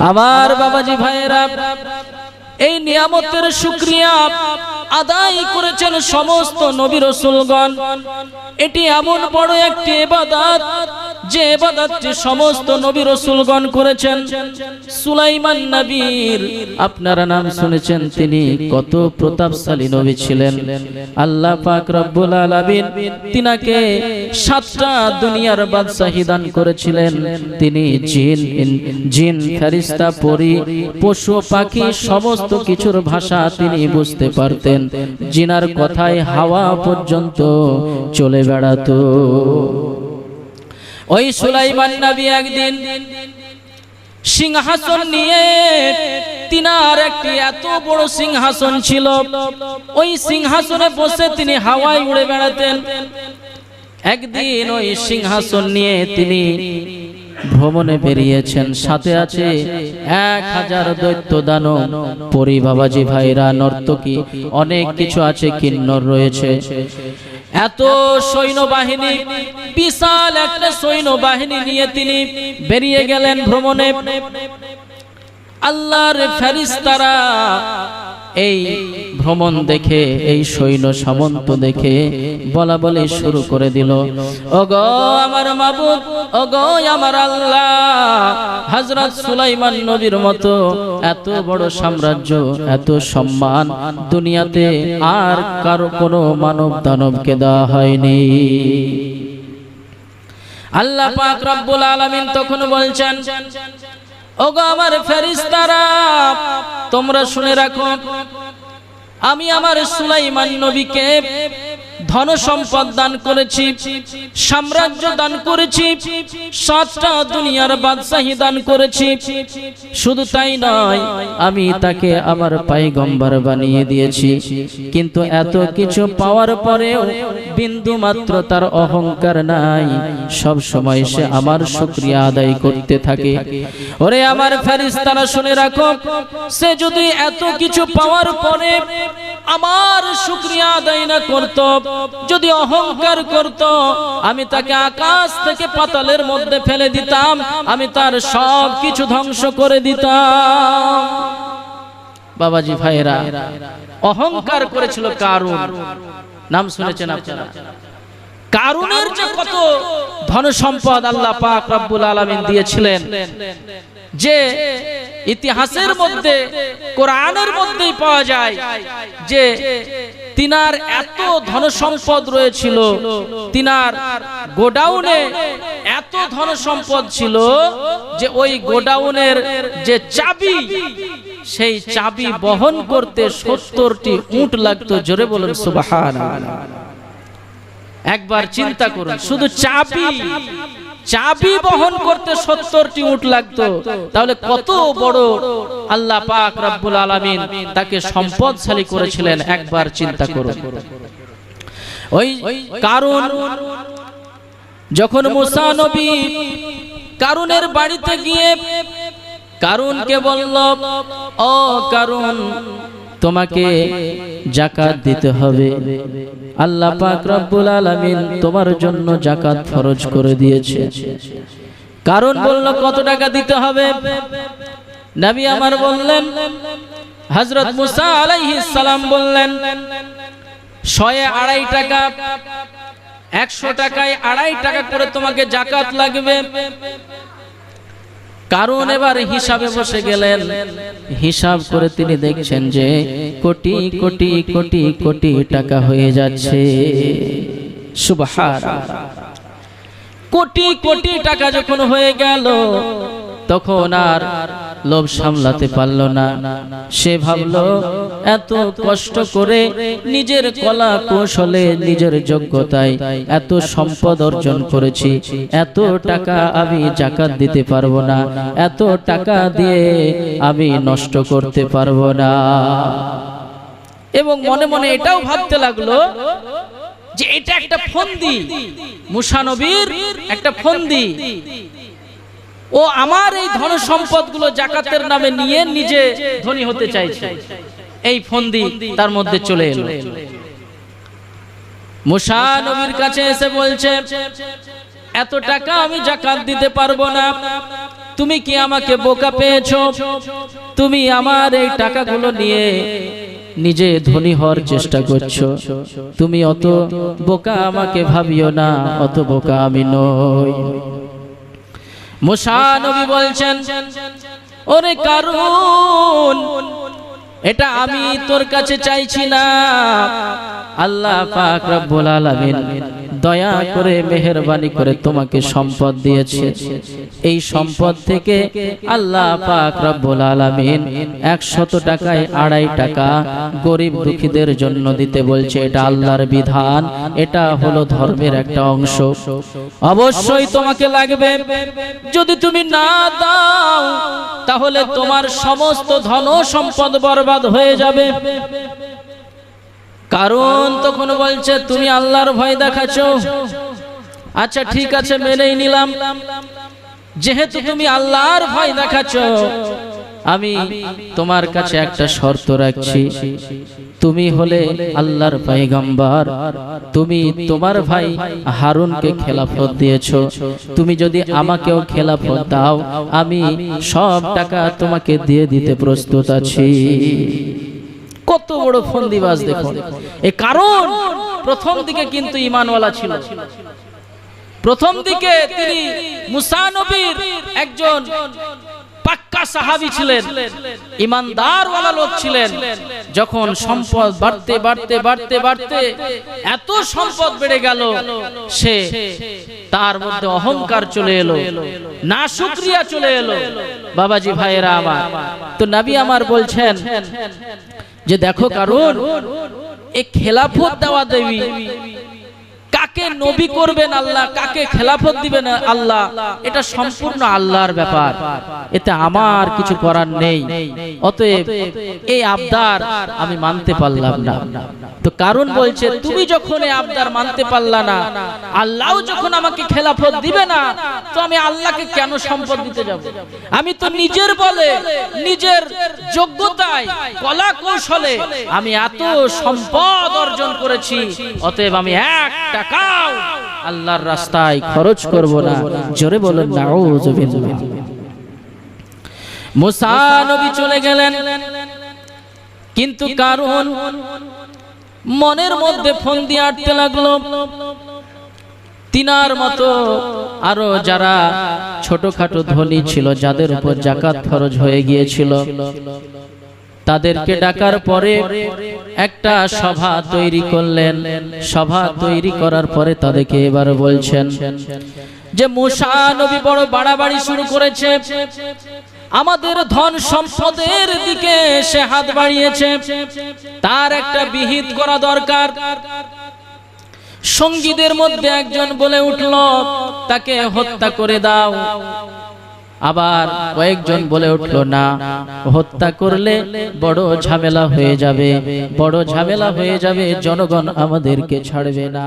আমার বাবাজি ভাইয়েরা, এই নিয়ামতের শুকরিয়া আদায় করেছেন সমস্ত নবী রাসূলগণ। এটি এমন বড় একটি ইবাদত যে ইবাদতটি সমস্ত নবী রাসূলগণ করেছেন। সুলাইমান নবীর আপনারা নাম শুনেছেন, তিনি কত প্রতাপশালী নবী ছিলেন। আল্লাহ পাক রব্বুল আলামিন তিনাকে 7টা দুনিয়ার বাদশাহী দান করেছিলেন। তিনি জিন ফেরেশতা পরী পশু পাখি সমস্ত কিছুর ভাষা তিনি বুঝতে পারতেন। জিনার কথায় হাওয়া পর্যন্ত চলে বেড়াতো। ওই সুলাইমান নবী একদিন সিংহাসন নিয়ে, তিনার একটি এত বড় সিংহাসন ছিল, ওই সিংহাসনে বসে তিনি হাওয়ায় উড়ে বেড়াতেন। একদিন ওই সিংহাসন নিয়ে তিনি ভ্রমণে বেরিয়েছেন, সাথে আছে 1000 দৈত্য দানব, পরি বাবাজি ভাইরা, নর্তকী, অনেক কিছু আছে, কিন্নর রয়েছে। এত সৈন্যবাহিনী, বিশাল একটা সৈন্যবাহিনী নিয়ে তিনি বেরিয়ে গেলেন ভ্রমণে। আল্লাহর ফেরেশতারা এই ভ্রমণ দেখে, এই সৈন্য সামন্ত দেখে বলা বলি শুরু করে দিল, ওগো আমার মাবুদ, ওগো আমার আল্লাহ, হযরত সুলাইমান নবীর মতো এত বড় সাম্রাজ্য, এত সম্মান দুনিয়াতে আর কারো কোনো মানব দানবকে দেওয়া হয়নি। আল্লাহ পাক রব্বুল আলামিন তখন বলছেন, ওগো আমার ফেরেশতারা, তোমরা শুনে রাখো, আমি আমার সুলাইমান নবীকে ধন সম্পদ দান করেছি, সাম্রাজ্য দান করেছি, 7টা দুনিয়ার বাদশাহী দান করেছি। শুধু তাই নয়, আমি তাকে আমার পয়গম্বর বানিয়ে দিয়েছি। কিন্তু এত কিছু পাওয়ার পরেও বিন্দু মাত্র তার অহংকার নাই, সব সময় সে আমার শুকরিয়া আদায় করতে থাকে। ওরে আমার ফেরেশতারা শুনে রাখো, সে যদি এত কিছু পাওয়ার পরে আমার শুকরিয়া আদায় না করত, যদি অহংকার করত, আমি তাকে আকাশ থেকে পাতালের মধ্যে ফেলে দিতাম, আমি তার সব কিছু ধ্বংস করে দিতাম। বাবাজি ভাইরা, অহংকার করেছিল কারুন, নাম শুনেছেন আপনারা? কারুনের যে কত ধন সম্পদ আল্লাহ পাক রব্বুল আলামিন দিয়েছিলেন, যে ইতিহাসের মধ্যে, কোরআনের মধ্যেই পাওয়া যায় যে তিনার এত ধন সম্পদ রয়েছিল, তিনার গোডাউনে এত ধন সম্পদ ছিল যে ওই গোডাউনের যে চাবি, সেই চাবি বহন করতে 70টি উট লাগতো। জোরে বলুন সুবহানাল্লাহ। একবার চিন্তা করুন, শুধু চাবি বহন করতে 70টি উট লাগতো, তাহলে কত বড় আল্লাহ পাক রব্বুল আলামিন তাকে সম্পদশালী করেছিলেন, একবার চিন্তা করুন। ওই কারুন যখন মুসা নবী কারুনের বাড়িতে গিয়ে কারুনকে বলল, ও কারুন, তোমাকে যাকাত দিতে হবে, আল্লাহ পাক রব্বুল আলামিন তোমার জন্য যাকাত ফরজ করে দিয়েছে। কারণ বলল, কত টাকা দিতে হবে? নবী আমার বললেন, হযরত মুসা আলাইহিস সালাম বললেন, 100-2.5 টাকা, 100 টাকায় 2.5 টাকা করে তোমাকে যাকাত লাগবে। কারণ এবার হিসাবে বসে গেলেন, হিসাব করে তিনি দেখছেন যে কোটি কোটি কোটি কোটি টাকা হয়ে যাচ্ছে। সুবহানাল্লাহ। কোটি কোটি টাকা যখন হয়ে গেল, তখন আর লোভ সামলাতে পারল না। সে ভাবলো, এত কষ্ট করে নিজের কলা কৌশলে, নিজের যোগ্যতায় এত সম্পদ অর্জন করেছি, এত টাকা আমি যাকাত দিতে পারবো না, এত টাকা দিয়ে আমি নষ্ট করতে পারবো না। এবং মনে মনে এটাও ভাবতে লাগলো যে এটা একটা ফন্দি, মুসা নবীর একটা ফন্দি। ও আমার এই ধন সম্পদগুলো যাকাতের নামে নিয়ে নিজে ধনী হতে চাইছে, এই ফন্দি তার মধ্যে চলে এলো। মুসা নবীর কাছে এসে বলছে, এত টাকা আমি যাকাত দিতে পারবো না, তুমি কি আমাকে বোকা পেয়েছো? তুমি আমার এই টাকাগুলো নিয়ে নিজে ধনী হওয়ার চেষ্টা করছো। তুমি অত বোকা আমাকে ভাবিও না, অত বোকা আমি নই। মুসা নবী বলছেন, ওরে কারুন, এটা আমি তোর কাছে চাইছি না, আল্লাহ পাক রব্বুল আলামিন দয়া করে মেহেরবানি করে তোমাকে সম্পদ দিয়েছে। এই সম্পদ থেকে আল্লাহ পাক রব্বুল আলামিন 100 টাকায় 2.5 টাকা গরিব দুঃখীদের জন্য দিতে বলছে। এটা আল্লাহর বিধান, এটা হলো ধর্মের একটা অংশ। অবশ্যই তোমাকে লাগবে। যদি তুমি না দাও তাহলে তোমার সমস্ত ধন সম্পদ বরবাদ হয়ে যাবে। কারণ তখন বলছে, তুমি আল্লাহর ভয় দেখাচ্ছো। আচ্ছা ঠিক আছে, মেনেই নিলাম। যেহেতু তুমি আল্লাহর ভয় দেখাচ্ছো, আমি তোমার কাছে একটা শর্ত রাখছি। তুমি হলে আল্লাহর পয়গম্বর, তুমি তোমার ভাই হারুনকে খেলাফত দিয়েছো। তুমি যদি আমাকেও খেলাফত দাও, আমি সব টাকা তোমাকে দিয়ে দিতে প্রস্তুত আছি। কত বড় ফন্দিবাজ দেখুন। এই কারণ প্রথম দিকে কিন্তু ঈমানওয়ালা ছিল। প্রথম দিকে তিনি মুসা নবীর একজন পাক্কা সাহাবী ছিলেন, ঈমানদারওয়ালা লোক ছিলেন। যখন সম্পদ বাড়তে বাড়তে বাড়তে বাড়তে এত সম্পদ বেড়ে গেল, সে তার মধ্যে অহংকার চলে এলো, নাশুকরিয়া চলে এলো। বাবাজি ভাইয়েরা আমার, তো নবী আমার বলছেন যে দেখো কারণ এই খেলাফত দেওয়া দেবী, কাকে নবী করবেন আল্লাহ, কাকে খেলাফত দিবেন আল্লাহ, এটা সম্পূর্ণ আল্লাহর ব্যাপার, এতে আমার কিছু করার নেই। অতএব এই আবদার আমি মানতে পারলাম না। তো কারণ বলছে, তুমি যখন এই আবদার মানতে পারলা না, আল্লাহ যখন আমাকে খেলাফত দিবে না, তো আমি আল্লাহকে কেন সম্পদ দিতে যাব? আমি তো নিজের বলে, নিজের যোগ্যতায়, কলা কৌশলে আমি এত সম্পদ অর্জন করেছি। অতএব আমি 1 টাকাও আল্লাহর রাস্তায় খরচ করব না। জোরে বলেন নাউযুবিল্লাহ। মুসা নবী চলে গেলেন, কিন্তু কারণ মনের মধ্যে ফন্দি আটতে লাগলো। তিনার মতো আরো যারা ছোটখাটো ধনী ছিল, যাদের উপর যাকাত ফরজ হয়ে গিয়েছিল, তাদেরকে ডাকার পরে একটা সভা তৈরি করলেন। সভা তৈরি করার পরে তাদেরকে এবার বলছেন যে মুসা নবী বড় বাড়াবাড়ি শুরু করেছে, আমাদের ধন সম্পদের দিকে সে হাত বাড়িয়েছে, তার একটা বিহিত করা দরকার। সঙ্গীদের মধ্যে একজন বলে উঠল, তাকে হত্যা করে দাও। আবার কয়েকজন বলে উঠল, না, হত্যা করলে বড় ঝামেলা হয়ে যাবে, বড় ঝামেলা হয়ে যাবে, জনগণ আমাদেরকে ছাড়বে না।